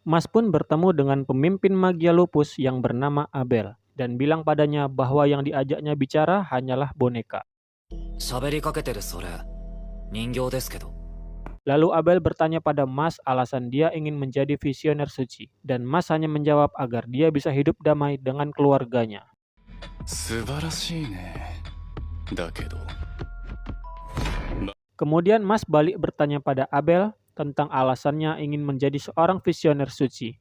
Mas pun bertemu dengan pemimpin Magia Lupus yang bernama Abel dan bilang padanya bahwa yang diajaknya bicara hanyalah boneka. 喋りかけてるそれ、人形ですけど。 Lalu Abel bertanya pada Mas alasan dia ingin menjadi visioner suci, dan Mas hanya menjawab agar dia bisa hidup damai dengan keluarganya. 素晴らしいね。だけど Kemudian Mas balik bertanya pada Abel tentang alasannya ingin menjadi seorang visioner suci.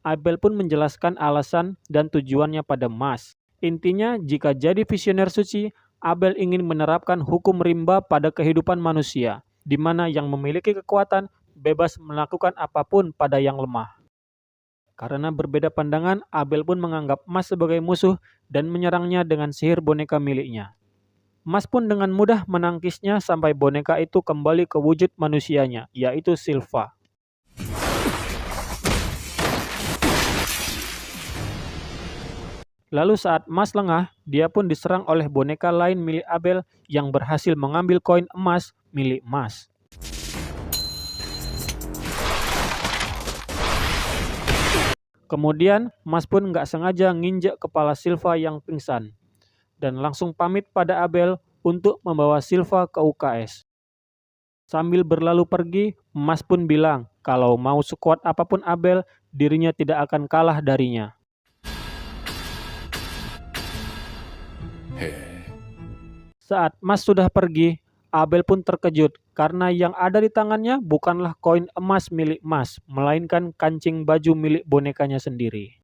Abel pun menjelaskan alasan dan tujuannya pada Mas. Intinya, jika jadi visioner suci, Abel ingin menerapkan hukum rimba pada kehidupan manusia, di mana yang memiliki kekuatan bebas melakukan apapun pada yang lemah. Karena berbeda pandangan, Abel pun menganggap Mas sebagai musuh dan menyerangnya dengan sihir boneka miliknya. Mas pun dengan mudah menangkisnya sampai boneka itu kembali ke wujud manusianya, yaitu Silva. Lalu saat Mas lengah, dia pun diserang oleh boneka lain milik Abel yang berhasil mengambil koin emas milik Mas. Kemudian, Mas pun nggak sengaja nginjek kepala Silva yang pingsan, dan langsung pamit pada Abel untuk membawa Silva ke UKS. Sambil berlalu pergi, Mas pun bilang kalau mau sekuat apapun Abel, dirinya tidak akan kalah darinya. Saat Mas sudah pergi, Abel pun terkejut karena yang ada di tangannya bukanlah koin emas milik Mas, melainkan kancing baju milik bonekanya sendiri.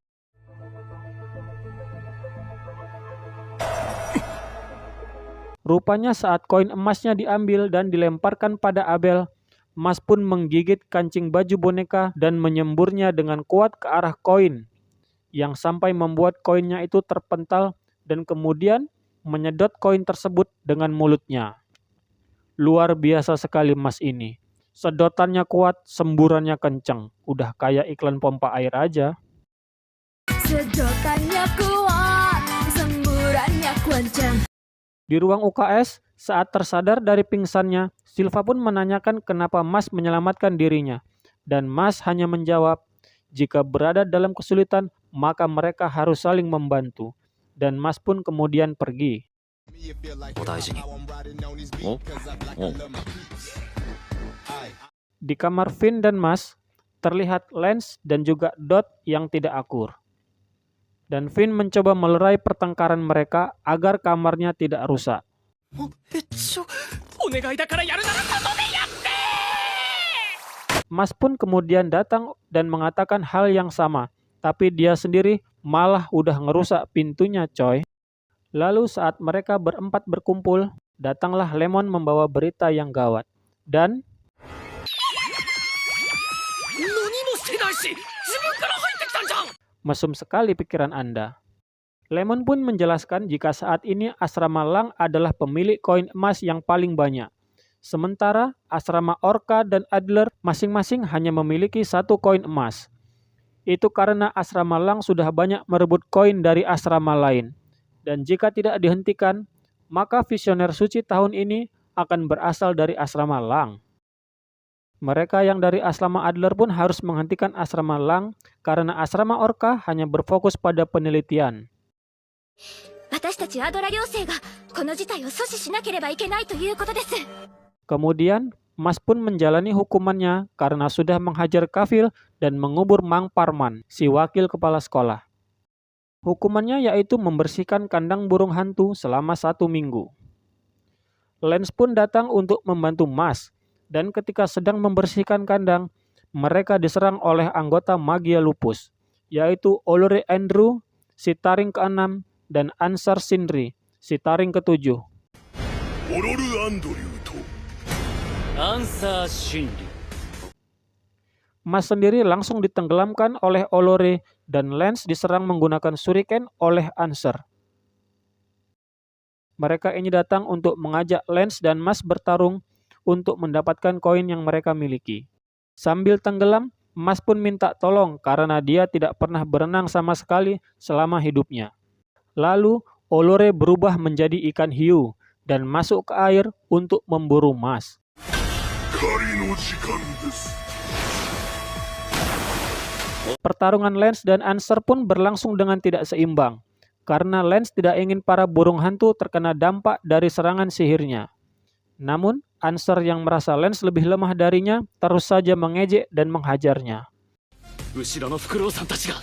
Rupanya saat koin emasnya diambil dan dilemparkan pada Abel, Mas pun menggigit kancing baju boneka dan menyemburnya dengan kuat ke arah koin, yang sampai membuat koinnya itu terpental dan kemudian menyedot koin tersebut dengan mulutnya. Luar biasa sekali Mas ini. Sedotannya kuat, semburannya kencang. Udah kayak iklan pompa air aja. Sedotannya kuat, semburannya kencang. Di ruang UKS, saat tersadar dari pingsannya, Silva pun menanyakan kenapa Mas menyelamatkan dirinya. Dan Mas hanya menjawab, jika berada dalam kesulitan, maka mereka harus saling membantu. Dan Mas pun kemudian pergi. お大事に。 Di kamar Finn dan Mas, terlihat Lance dan juga Dot yang tidak akur. Dan Finn mencoba melerai pertengkaran mereka agar kamarnya tidak rusak. Mas pun kemudian datang dan mengatakan hal yang sama, tapi dia sendiri malah udah ngerusak pintunya, coy. Lalu saat mereka berempat berkumpul, datanglah Lemon membawa berita yang gawat. Dan mesum sekali pikiran Anda. Lemon pun menjelaskan jika saat ini asrama Lang adalah pemilik koin emas yang paling banyak. Sementara asrama Orca dan Adler masing-masing hanya memiliki satu koin emas. Itu karena asrama Lang sudah banyak merebut koin dari asrama lain. Dan jika tidak dihentikan, maka visioner suci tahun ini akan berasal dari asrama Lang. Mereka yang dari asrama Adler pun harus menghentikan asrama Lang karena asrama Orca hanya berfokus pada penelitian. Kemudian, Mas pun menjalani hukumannya karena sudah menghajar Kafil dan mengubur Mang Parman, si wakil kepala sekolah. Hukumannya yaitu membersihkan kandang burung hantu selama 1 minggu. Lance pun datang untuk membantu Mas, dan ketika sedang membersihkan kandang, mereka diserang oleh anggota Magia Lupus, yaitu Olore Andrew, si taring ke-6, dan Ansar Sindri, si taring ke-7. Mas sendiri langsung ditenggelamkan oleh Olore dan Lance diserang menggunakan shuriken oleh Ansar. Mereka ini datang untuk mengajak Lance dan Mas bertarung untuk mendapatkan koin yang mereka miliki. Sambil tenggelam, Mas pun minta tolong karena dia tidak pernah berenang sama sekali selama hidupnya. Lalu, Olore berubah menjadi ikan hiu dan masuk ke air untuk memburu Mas. Pertarungan Lance dan Answer pun berlangsung dengan tidak seimbang, karena Lance tidak ingin para burung hantu terkena dampak dari serangan sihirnya. Namun, Answer yang merasa Lance lebih lemah darinya terus saja mengejek dan menghajarnya. 後ろのフクロウさんたちが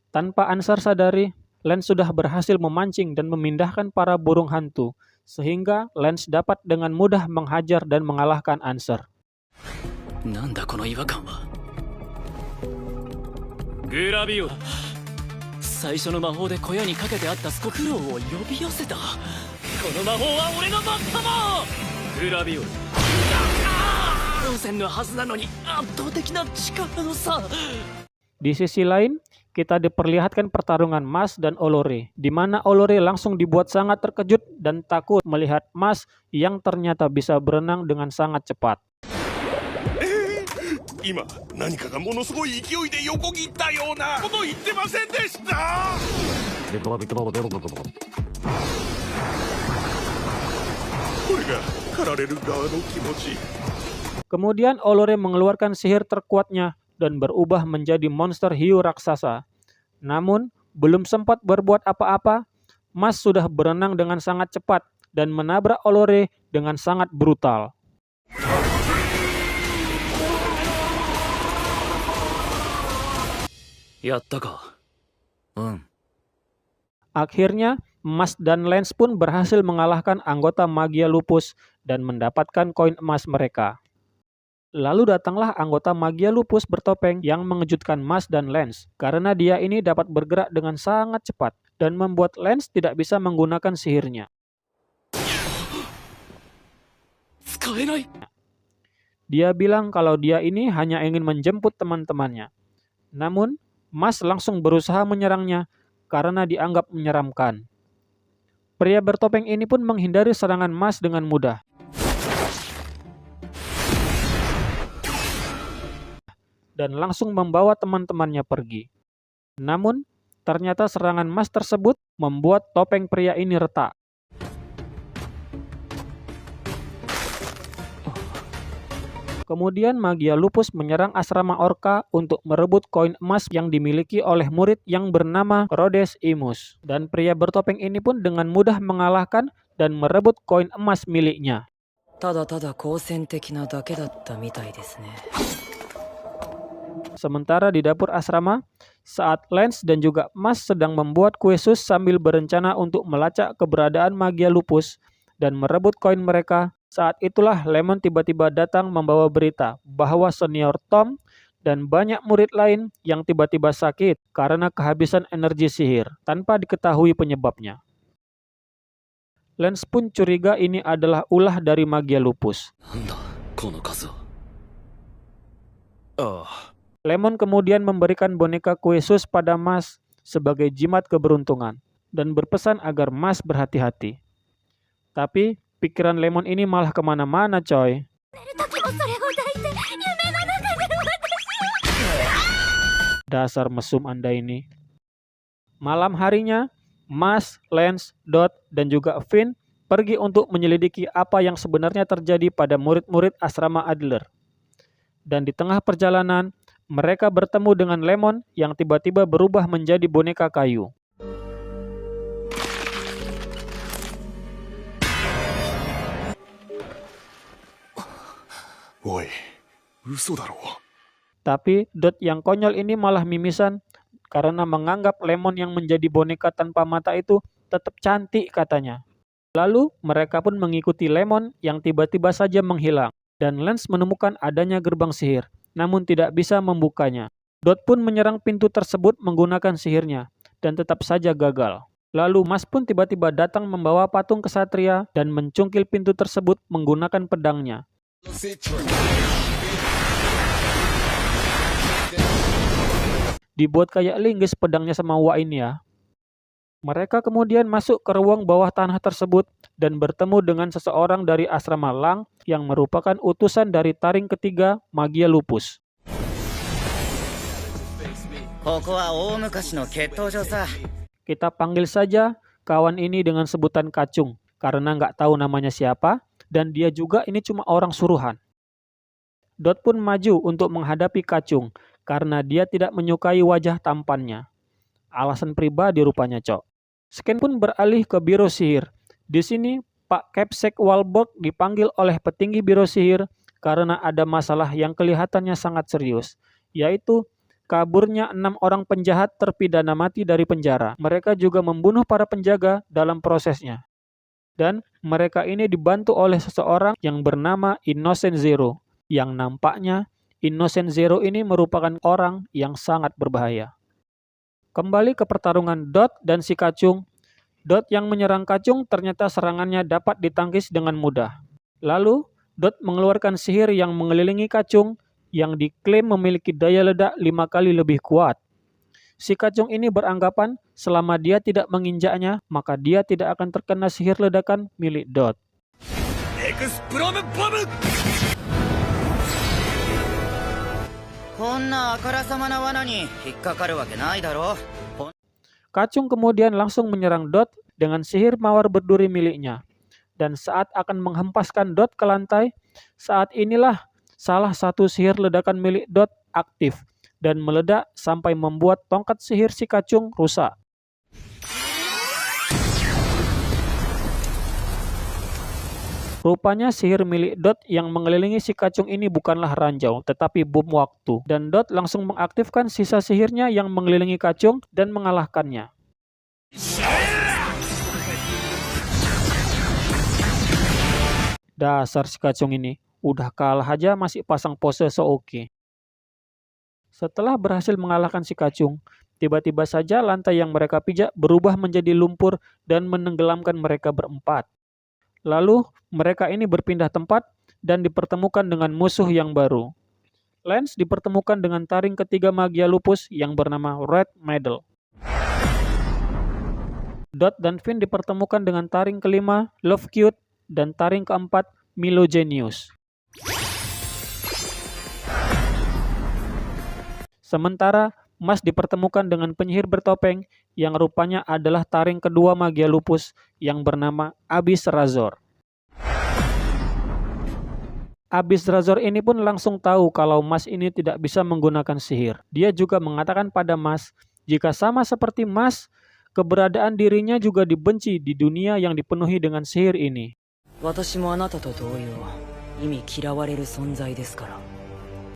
Tanpa Answer sadari, Lance sudah berhasil memancing dan memindahkan para burung hantu, sehingga Lance dapat dengan mudah menghajar dan mengalahkan Answer. なんだこの違和感は。グラビオだ。最初の魔法で小屋にかけてあったスコクロウを呼び寄せた。この魔法は俺の最も。グラビオ。当選のはずなのに圧倒的な力の差。 Di sisi lain, kita diperlihatkan pertarungan Mas dan Olore, di mana Olore langsung dibuat sangat terkejut dan takut melihat Mas yang ternyata bisa berenang dengan sangat cepat. 今何かがものすごい勢いで横切ったようなこと言ってませんでした。これが狩られる側の気持ち。 Kemudian Olore mengeluarkan sihir terkuatnya dan berubah menjadi monster hiu raksasa. Namun, belum sempat berbuat apa-apa, Mas sudah berenang dengan sangat cepat dan menabrak Olore dengan sangat brutal. Akhirnya, Mas dan Lance pun berhasil mengalahkan anggota Magia Lupus dan mendapatkan koin emas mereka. Lalu datanglah anggota Magia Lupus bertopeng yang mengejutkan Mas dan Lance, karena dia ini dapat bergerak dengan sangat cepat dan membuat Lance tidak bisa menggunakan sihirnya. Dia bilang kalau dia ini hanya ingin menjemput teman-temannya. Namun, Mas langsung berusaha menyerangnya karena dianggap menyeramkan. Pria bertopeng ini pun menghindari serangan Mas dengan mudah. Dan langsung membawa teman-temannya pergi. Namun, ternyata serangan Mas tersebut membuat topeng pria ini retak. Kemudian Magia Lupus menyerang asrama Orca untuk merebut koin emas yang dimiliki oleh murid yang bernama Rhodes Imus. Dan pria bertopeng ini pun dengan mudah mengalahkan dan merebut koin emas miliknya. Sementara di dapur asrama, saat Lance dan juga Mas sedang membuat kue sus sambil berencana untuk melacak keberadaan Magia Lupus dan merebut koin mereka, saat itulah Lemon tiba-tiba datang membawa berita bahwa senior Tom dan banyak murid lain yang tiba-tiba sakit karena kehabisan energi sihir tanpa diketahui penyebabnya. Lance pun curiga ini adalah ulah dari Magia Lupus. Lemon kemudian memberikan boneka kue sus pada Mas sebagai jimat keberuntungan dan berpesan agar Mas berhati-hati. Tapi pikiran Lemon ini malah kemana-mana, coy. Dasar mesum Anda ini. Malam harinya, Mas, Lance, Dot, dan juga Finn pergi untuk menyelidiki apa yang sebenarnya terjadi pada murid-murid asrama Adler. Dan di tengah perjalanan, mereka bertemu dengan Lemon yang tiba-tiba berubah menjadi boneka kayu. Woi, 嘘だろ。 Tapi Dot yang konyol ini malah mimisan karena menganggap Lemon yang menjadi boneka tanpa mata itu tetap cantik katanya. Lalu mereka pun mengikuti Lemon yang tiba-tiba saja menghilang. Dan Lance menemukan adanya gerbang sihir, namun tidak bisa membukanya. Dot pun menyerang pintu tersebut menggunakan sihirnya, dan tetap saja gagal. Lalu Mas pun tiba-tiba datang membawa patung kesatria dan mencungkil pintu tersebut menggunakan pedangnya. Dibuat kayak linggis pedangnya sama Wak ini ya. Mereka kemudian masuk ke ruang bawah tanah tersebut dan bertemu dengan seseorang dari asrama Lang yang merupakan utusan dari taring ketiga Magia Lupus. Kita panggil saja kawan ini dengan sebutan Kacung karena nggak tahu namanya siapa dan dia juga ini cuma orang suruhan. Dot pun maju untuk menghadapi Kacung karena dia tidak menyukai wajah tampannya. Alasan pribadi rupanya, Cok. Scan pun beralih ke Biro Sihir. Di sini, Pak Capsek Walberg dipanggil oleh petinggi Biro Sihir karena ada masalah yang kelihatannya sangat serius, yaitu kaburnya 6 orang penjahat terpidana mati dari penjara. Mereka juga membunuh para penjaga dalam prosesnya. Dan mereka ini dibantu oleh seseorang yang bernama Innocent Zero, yang nampaknya Innocent Zero ini merupakan orang yang sangat berbahaya. Kembali ke pertarungan Dot dan si Kacung. Dot yang menyerang Kacung ternyata serangannya dapat ditangkis dengan mudah. Lalu, Dot mengeluarkan sihir yang mengelilingi Kacung yang diklaim memiliki daya ledak 5 kali lebih kuat. Si Kacung ini beranggapan selama dia tidak menginjaknya, maka dia tidak akan terkena sihir ledakan milik Dot. エクスプロムボム。こんなあからさまな罠に引っかかるわけないだろ。 Kacung kemudian langsung menyerang Dot dengan sihir mawar berduri miliknya. Dan saat akan menghempaskan Dot ke lantai, saat inilah salah satu sihir ledakan milik Dot aktif dan meledak sampai membuat tongkat sihir si Kacung rusak. Rupanya sihir milik Dot yang mengelilingi si Kacung ini bukanlah ranjau, tetapi bom waktu. Dan Dot langsung mengaktifkan sisa sihirnya yang mengelilingi Kacung dan mengalahkannya. Dasar si Kacung ini, udah kalah aja masih pasang pose so-oke. Setelah berhasil mengalahkan si Kacung, tiba-tiba saja lantai yang mereka pijak berubah menjadi lumpur dan menenggelamkan mereka berempat. Lalu, mereka ini berpindah tempat dan dipertemukan dengan musuh yang baru. Lance dipertemukan dengan taring ketiga magia lupus yang bernama Red Medal. Dot dan Finn dipertemukan dengan taring kelima Love Cute dan taring keempat Milo Genius. Sementara Mas dipertemukan dengan penyihir bertopeng yang rupanya adalah taring kedua magia lupus yang bernama Abyss Razor. Abyss Razor ini pun langsung tahu kalau Mas ini tidak bisa menggunakan sihir. Dia juga mengatakan pada Mas, jika sama seperti Mas, keberadaan dirinya juga dibenci di dunia yang dipenuhi dengan sihir ini. 私もあなたと同様、意味嫌われる存在ですから。